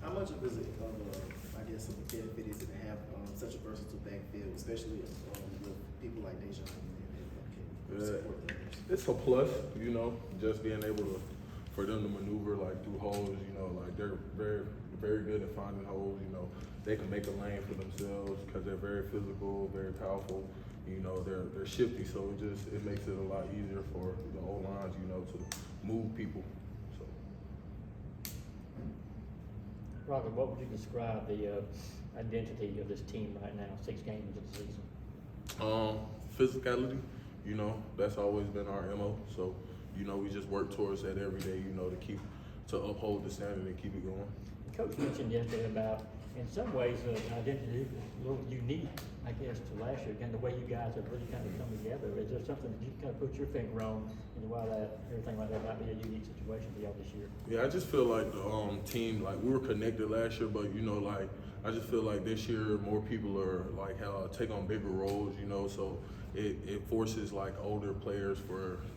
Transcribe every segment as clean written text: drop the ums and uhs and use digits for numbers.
How much of is it I guess, of a benefit is it to have such a versatile backfield, especially with people like Dejan and support them? It's a plus, you know, just being able to, for them to maneuver like through holes, you know, like they're very, very good at finding holes, you know. They can make a lane for themselves because they're very physical, very powerful. You know, they're shifty, so it makes it a lot easier for the O-lines, you know, to move people. So. Roger, what would you describe the identity of this team right now, 6 games into the season? Physicality, you know, that's always been our MO. So, you know, we just work towards that every day, you know, to uphold the standard and keep it going. Coach mentioned yesterday about, in some ways, the identity is a little unique, I guess, to last year, and the way you guys have really kind of come together. Is there something that you kind of put your finger on, and why that everything like that might be a unique situation for y'all this year? Yeah, I just feel like the team, like we were connected last year, but you know, like I just feel like this year more people are like take on bigger roles, you know, so it forces like older players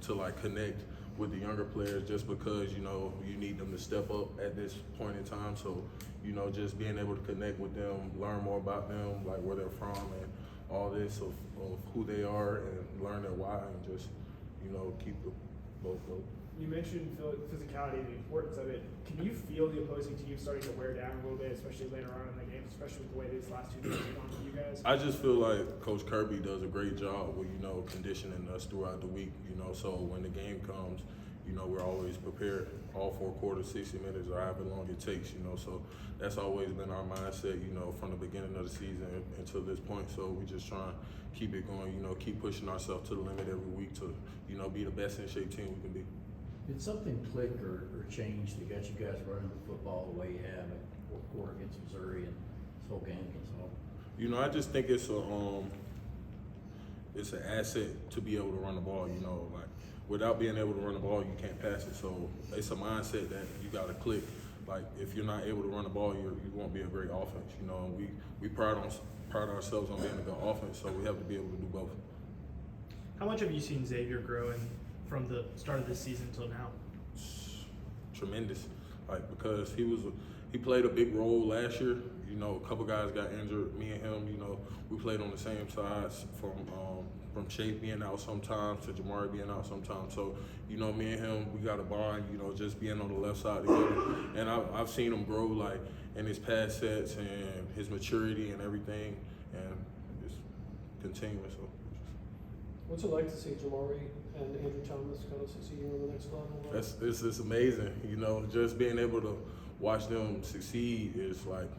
to like connect with the younger players just because, you know, you need them to step up at this point in time. So, you know, just being able to connect with them, learn more about them, like where they're from and all this of who they are and learn their why and just, you know, keep the both up. You mentioned physicality and the importance of it. Can you feel the opposing team starting to wear down a little bit, especially later on in the game, especially with the way these last 2 games have gone for you guys? I just feel like Coach Kirby does a great job with, you know, conditioning us throughout the week, you know, so when the game comes, you know, we're always prepared, all 4 quarters, 60 minutes, or however long it takes, you know, so that's always been our mindset, you know, from the beginning of the season until this point, so we just try and keep it going, you know, keep pushing ourselves to the limit every week to, you know, be the best in shape team we can be. Did something click or change that got you guys running the football the way you have at fourth quarter against Missouri and this whole game against home? You know, I just think it's an asset to be able to run the ball, you know, like without being able to run the ball, you can't pass it. So it's a mindset that you got to click. Like if you're not able to run the ball, you won't be a great offense, you know, and we pride ourselves on being a good offense, so we have to be able to do both. How much have you seen Xavier grow from the start of this season till now? Tremendous, like because he played a big role last year. You know, a couple guys got injured. Me and him, you know, we played on the same sides from Chase being out sometimes to Jamari being out sometimes. So, you know, me and him, we got a bond. You know, just being on the left side together. And I've seen him grow like in his pass sets and his maturity and everything, and it's continuing. So. What's it like to see Jamari and Andrew Thomas kind of succeeding on the next level? It's amazing, you know, just being able to watch them succeed is like,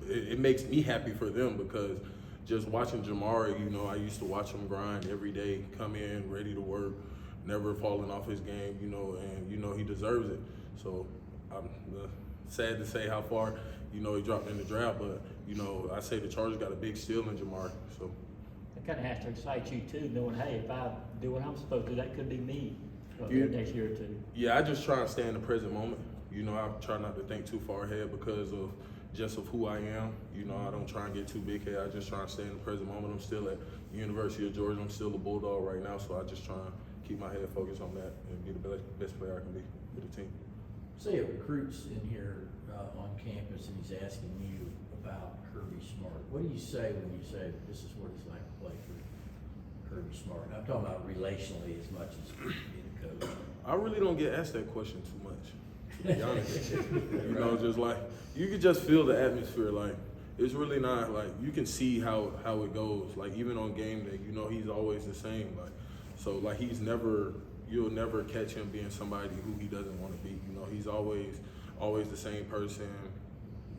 it makes me happy for them because just watching Jamari, you know, I used to watch him grind every day, come in ready to work, never falling off his game, you know, and, you know, he deserves it. So I'm sad to say how far, you know, he dropped in the draft, but, you know, I say the Chargers got a big steal in Jamari, so. It kind of has to excite you too, knowing, hey, if I do what I'm supposed to, that could be me next year or 2. Yeah, I just try and stay in the present moment. You know, I try not to think too far ahead because of who I am. You know, I don't try and get too big here. I just try and stay in the present moment. I'm still at University of Georgia. I'm still a Bulldog right now, so I just try and keep my head focused on that and be the best player I can be for the team. Say a recruit's in here on campus and he's asking you about Kirby Smart. What do you say when you say this is what it's like to play for Kirby Smart? And I'm talking about relationally as much as being a coach. I really don't get asked that question too much, to be honest. You know, just like, you can just feel the atmosphere. Like, it's really not, like, you can see how it goes. Like, even on game day, you know, he's always the same. Like, so, like, you'll never catch him being somebody who he doesn't want to be. You know, he's always the same person.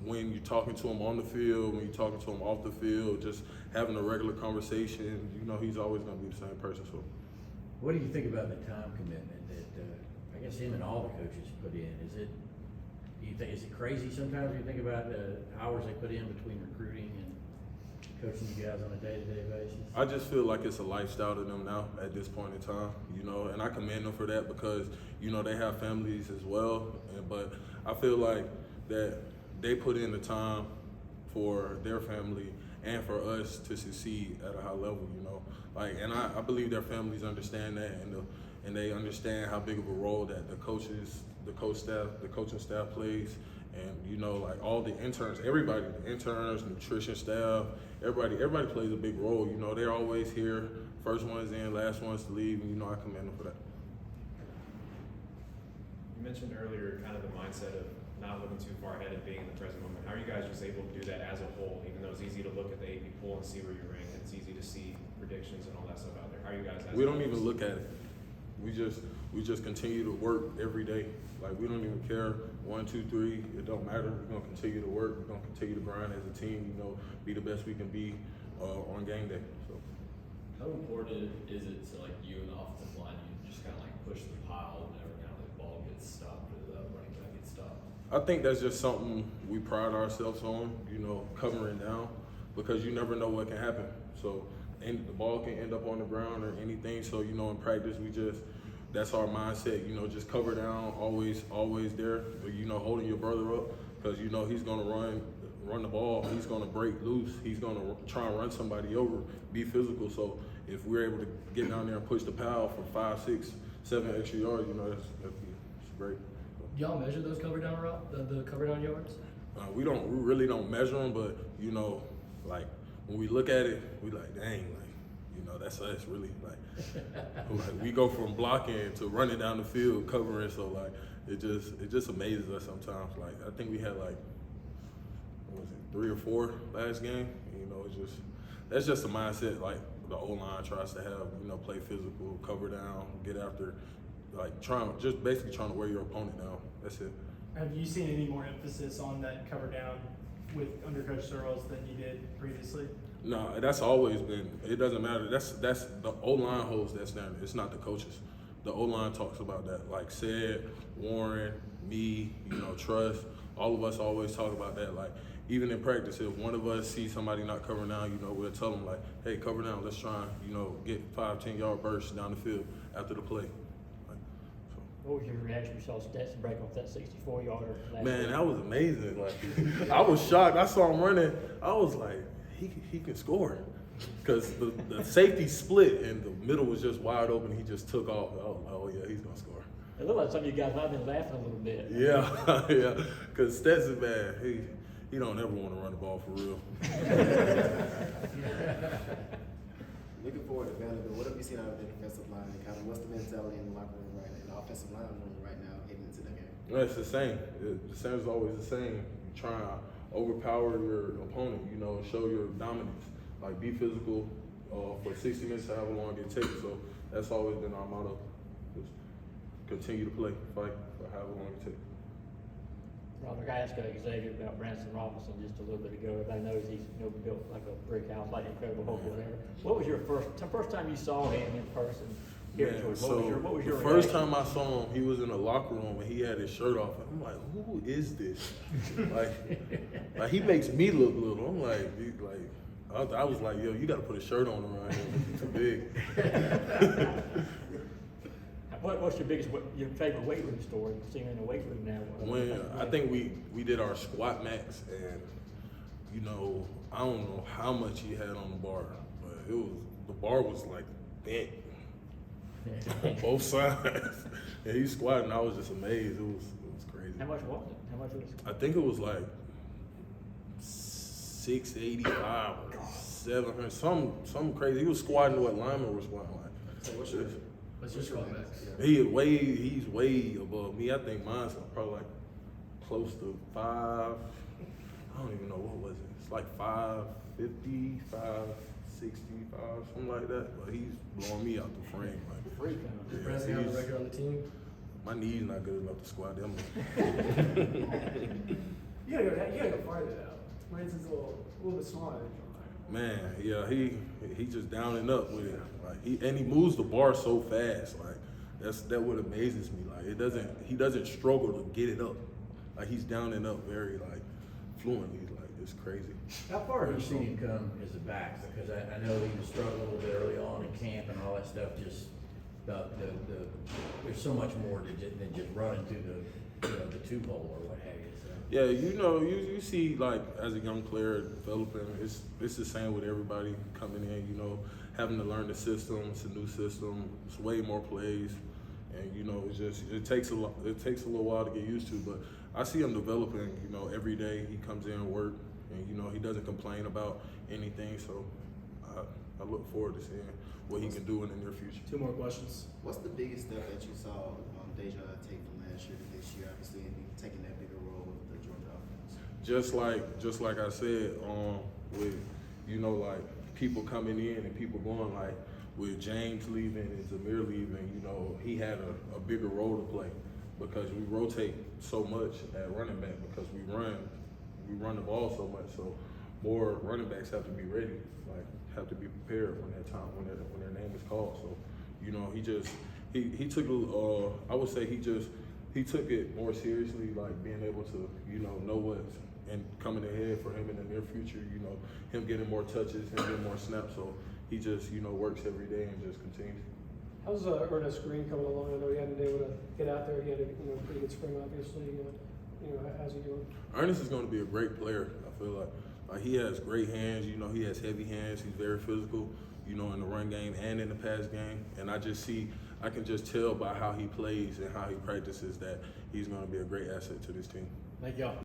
When you're talking to him on the field, when you're talking to him off the field, just having a regular conversation, you know, he's always going to be the same person. So, what do you think about the time commitment that I guess him and all the coaches put in? Is it crazy sometimes when you think about the hours they put in between recruiting and coaching you guys on a day-to-day basis? I just feel like it's a lifestyle to them now at this point in time, you know, and I commend them for that because, you know, they have families as well. But I feel like that they put in the time for their family and for us to succeed at a high level, you know. Like, and I believe their families understand that, and they understand how big of a role that the coaching staff plays And you know, like all the interns, everybody, the interns, nutrition staff, everybody plays a big role. You know, they're always here, first ones in, last ones to leave, and you know, I commend them for that. You mentioned earlier kind of the mindset of not looking too far ahead and being in the present moment. How are you guys just able to do that as a whole, even though it's easy to look at the AP poll and see where you rank, and it's easy to see predictions and all that stuff out there? How are you guys? We don't even look at it. We just continue to work every day. Like we don't even care 1, 2, 3. It don't matter. We're gonna continue to work. We're gonna continue to grind as a team. You know, be the best we can be on game day. So. How important is it to like you and the offensive line? You just kind of like push the pile whenever now the ball gets stopped or the running back gets stopped. I think that's just something we pride ourselves on. You know, covering down because you never know what can happen. So. And the ball can end up on the ground or anything. So, you know, in practice, that's our mindset, you know, just cover down, always there. But, you know, holding your brother up because, you know, he's going to run the ball. He's going to break loose. He's going to try and run somebody over, be physical. So if we're able to get down there and push the pile for 5, 6, 7 extra yards, you know, that's great. Do y'all measure those cover down route, the cover down yards? We really don't measure them, but, you know, like, when we look at it, we like, dang, like, you know, that's us really. Like we go from blocking to running down the field, covering. So like, it just amazes us sometimes. Like I think we had like, what was it, 3 or 4 last game. You know, that's just a mindset like the O-line tries to have. You know, play physical, cover down, get after, like basically trying to wear your opponent down. That's it. Have you seen any more emphasis on that cover down with under Coach Searles than you did previously? No, that's always been. It doesn't matter. That's the O-line holds that standard. It's not the coaches. The O-line talks about that. Like said, Warren, me, you know, Trust. All of us always talk about that. Like even in practice, if one of us sees somebody not covering down, you know, we'll tell them like, hey, cover down. Let's try and, you know, get 5, 10 yard bursts down the field after the play. What was your reaction when you saw Stetson break off that 64-yarder? Man, that was amazing. Like, I was shocked. I saw him running. I was like, he can score. Because the safety split and the middle was just wide open. He just took off. Oh yeah, he's going to score. It looked like some of you guys might have been laughing a little bit. Yeah, yeah. Because Stetson, man, he don't ever want to run the ball for real. Looking forward to Vanderbilt. What have you seen out of the defensive line? And kind of what's the mentality in the locker room right now, in the offensive line room right now, heading into the game? No, it's the same. The same is always the same. You try to overpower your opponent. You know, show your dominance. Like be physical for 60 minutes, however long it takes. So that's always been our motto. Just continue to play, fight for however long it takes. Broderick, I asked Xavier about Branson Robinson just a little bit ago. Everybody knows he's built like a brick house, like Incredible Hulk or whatever. What was your first time you saw him in person? Man, What was your first reaction? time I saw him, he was in a locker room and he had his shirt off. And I'm like, who is this? like he makes me look little. I'm like, I was like, yo, you got to put a shirt on around here. He's too big. What's your favorite weight room story? Seeing in the weight room now. When I think we did our squat max, and you know, I don't know how much he had on the bar, but the bar was like bent on both sides, and he squatted, and I was just amazed. It was crazy. How much was it? How much was it? I think it was like 685 or 700, something crazy. He was squatting what linemen were squatting like. So What's your squat max? He's way above me. I think mine's probably like close to 5. I don't even know what was it. It's like 550, 565, something like that. But he's blowing me out the frame. Like, Freak. Branson on the record on the team. my knees not good enough to squat them. You gotta go farther though. Branson's a little bit smaller than Jamari. Man, yeah, he just down and up with it. Like he moves the bar so fast. Like that what amazes me. Like he doesn't struggle to get it up. Like he's down and up very like fluently. Like it's crazy. How far have you seen him come as a back? Because I know he was struggling a little bit early on in camp and all that stuff. Just there's so much more than just running through the tube hole or what have you. So. Yeah, you know, you see like as a young player developing, it's the same with everybody coming in. You know, having to learn the system. It's a new system. It's way more plays, and you know, it takes a little while to get used to. But I see him developing, you know, every day he comes in and work, and, you know, he doesn't complain about anything. So I look forward to seeing what he can do in the near future. 2 more questions. What's the biggest step that you saw Dejan take from last year to this year? Obviously, and taking that bigger role with the Georgia offense. Just like I said, with, you know, like people coming in and people going, like with James leaving and Zamir leaving, you know, he had a bigger role to play because we rotate so much at running back because we run the ball so much. So more running backs have to be ready, like have to be prepared when their name is called. So, you know, he took I would say he took it more seriously, like being able to, you know what's and coming ahead for him in the near future, you know, him getting more touches, him getting more snaps. So he just, you know, works every day and just continues. How's Ernest Green coming along? I know he hadn't been able to get out there. He had a pretty good spring, obviously. How's he doing? Ernest is going to be a great player. I feel like he has great hands. You know, he has heavy hands. He's very physical, you know, in the run game and in the pass game. And I can just tell by how he plays and how he practices that he's going to be a great asset to this team. Thank y'all.